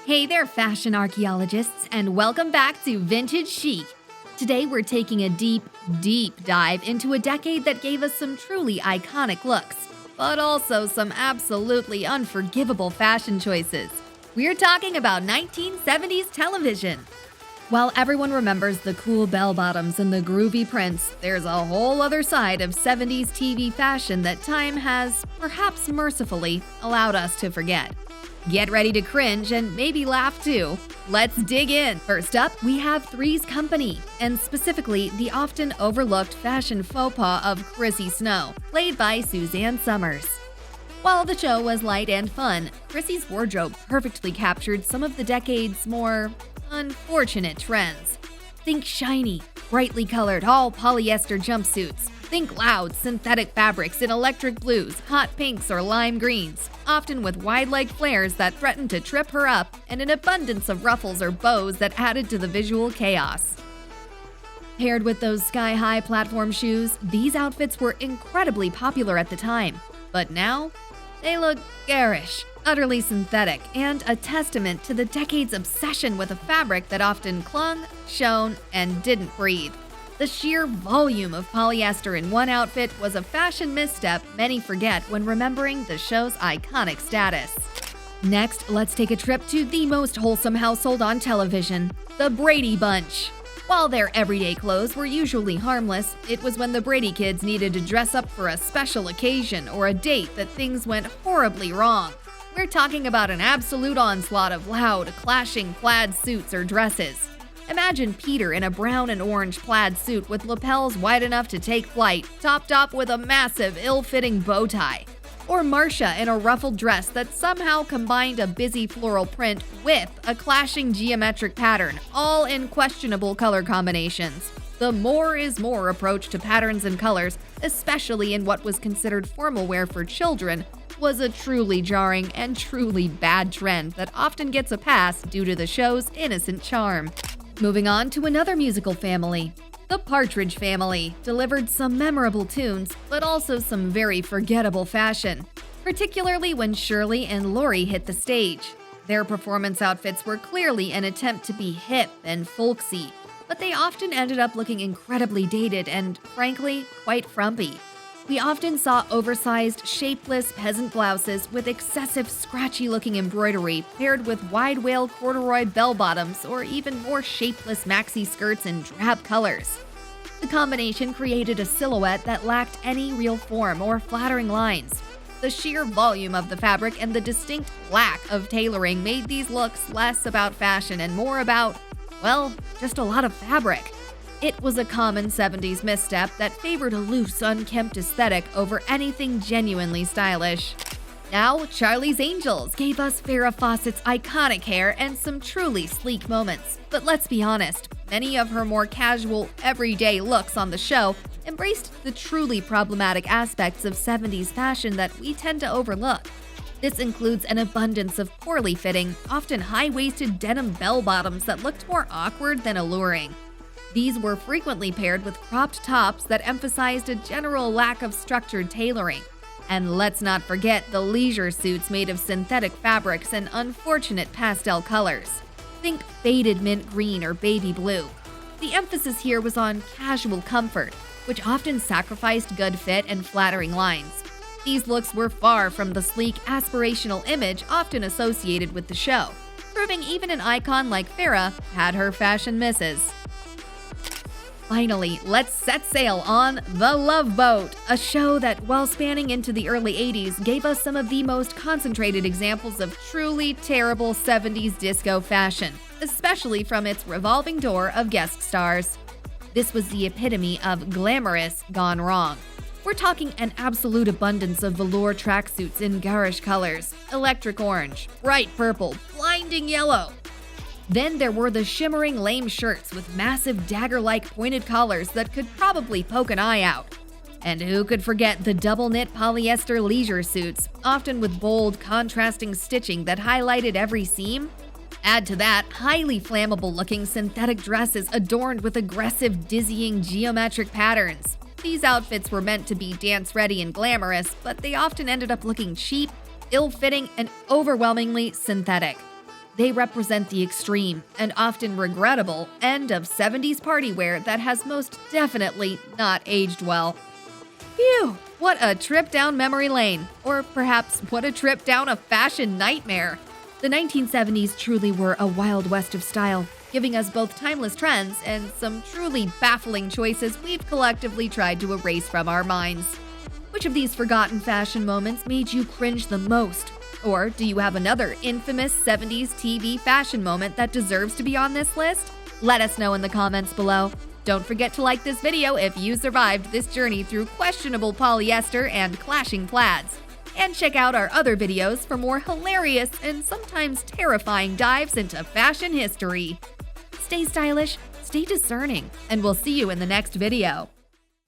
Hey there, fashion archaeologists, and welcome back to Vintage Chic. Today we're taking a deep dive into a decade that gave us some truly iconic looks, but also some absolutely unforgivable fashion choices. We're talking about 1970s television. While everyone remembers the cool bell-bottoms and the groovy prints, there's a whole other side of 70s TV fashion that time has, perhaps mercifully, allowed us to forget. Get ready to cringe and maybe laugh too. Let's dig in. First up, we have Three's Company, and specifically the often overlooked fashion faux pas of Chrissy Snow, played by Suzanne Summers. While the show was light and fun, Chrissy's wardrobe perfectly captured some of the decade's more unfortunate trends. Think shiny, brightly colored all polyester jumpsuits. Think loud, synthetic fabrics in electric blues, hot pinks, or lime greens, often with wide-leg flares that threatened to trip her up, and an abundance of ruffles or bows that added to the visual chaos. Paired with those sky-high platform shoes, these outfits were incredibly popular at the time. But now, they look garish, utterly synthetic, and a testament to the decade's obsession with a fabric that often clung, shone, and didn't breathe. The sheer volume of polyester in one outfit was a fashion misstep many forget when remembering the show's iconic status. Next, let's take a trip to the most wholesome household on television, the Brady Bunch. While their everyday clothes were usually harmless, it was when the Brady kids needed to dress up for a special occasion or a date that things went horribly wrong. We're talking about an absolute onslaught of loud, clashing plaid suits or dresses. Imagine Peter in a brown and orange plaid suit with lapels wide enough to take flight, topped off with a massive, ill-fitting bow tie. Or Marcia in a ruffled dress that somehow combined a busy floral print with a clashing geometric pattern, all in questionable color combinations. The more is more approach to patterns and colors, especially in what was considered formal wear for children, was a truly jarring and truly bad trend that often gets a pass due to the show's innocent charm. Moving on to another musical family. The Partridge Family delivered some memorable tunes, but also some very forgettable fashion, particularly when Shirley and Lori hit the stage. Their performance outfits were clearly an attempt to be hip and folksy, but they often ended up looking incredibly dated and, frankly, quite frumpy. We often saw oversized, shapeless peasant blouses with excessive scratchy-looking embroidery paired with wide-wail corduroy bell-bottoms or even more shapeless maxi skirts in drab colors. The combination created a silhouette that lacked any real form or flattering lines. The sheer volume of the fabric and the distinct lack of tailoring made these looks less about fashion and more about, well, just a lot of fabric. It was a common 70s misstep that favored a loose, unkempt aesthetic over anything genuinely stylish. Now, Charlie's Angels gave us Farrah Fawcett's iconic hair and some truly sleek moments. But let's be honest, many of her more casual, everyday looks on the show embraced the truly problematic aspects of 70s fashion that we tend to overlook. This includes an abundance of poorly fitting, often high-waisted denim bell-bottoms that looked more awkward than alluring. These were frequently paired with cropped tops that emphasized a general lack of structured tailoring. And let's not forget the leisure suits made of synthetic fabrics and unfortunate pastel colors. Think faded mint green or baby blue. The emphasis here was on casual comfort, which often sacrificed good fit and flattering lines. These looks were far from the sleek, aspirational image often associated with the show, proving even an icon like Farrah had her fashion misses. Finally, let's set sail on The Love Boat, a show that, while spanning into the early 80s, gave us some of the most concentrated examples of truly terrible 70s disco fashion, especially from its revolving door of guest stars. This was the epitome of glamorous gone wrong. We're talking an absolute abundance of velour tracksuits in garish colors, electric orange, bright purple, blinding yellow. Then there were the shimmering lame shirts with massive dagger-like pointed collars that could probably poke an eye out. And who could forget the double-knit polyester leisure suits, often with bold, contrasting stitching that highlighted every seam? Add to that highly flammable-looking synthetic dresses adorned with aggressive, dizzying geometric patterns. These outfits were meant to be dance-ready and glamorous, but they often ended up looking cheap, ill-fitting, and overwhelmingly synthetic. They represent the extreme and often regrettable end of 70s party wear that has most definitely not aged well. Phew, what a trip down memory lane, or perhaps what a trip down a fashion nightmare. The 1970s truly were a wild west of style, giving us both timeless trends and some truly baffling choices we've collectively tried to erase from our minds. Which of these forgotten fashion moments made you cringe the most? Or do you have another infamous 70s TV fashion moment that deserves to be on this list? Let us know in the comments below. Don't forget to like this video if you survived this journey through questionable polyester and clashing plaids. And check out our other videos for more hilarious and sometimes terrifying dives into fashion history. Stay stylish, stay discerning, and we'll see you in the next video.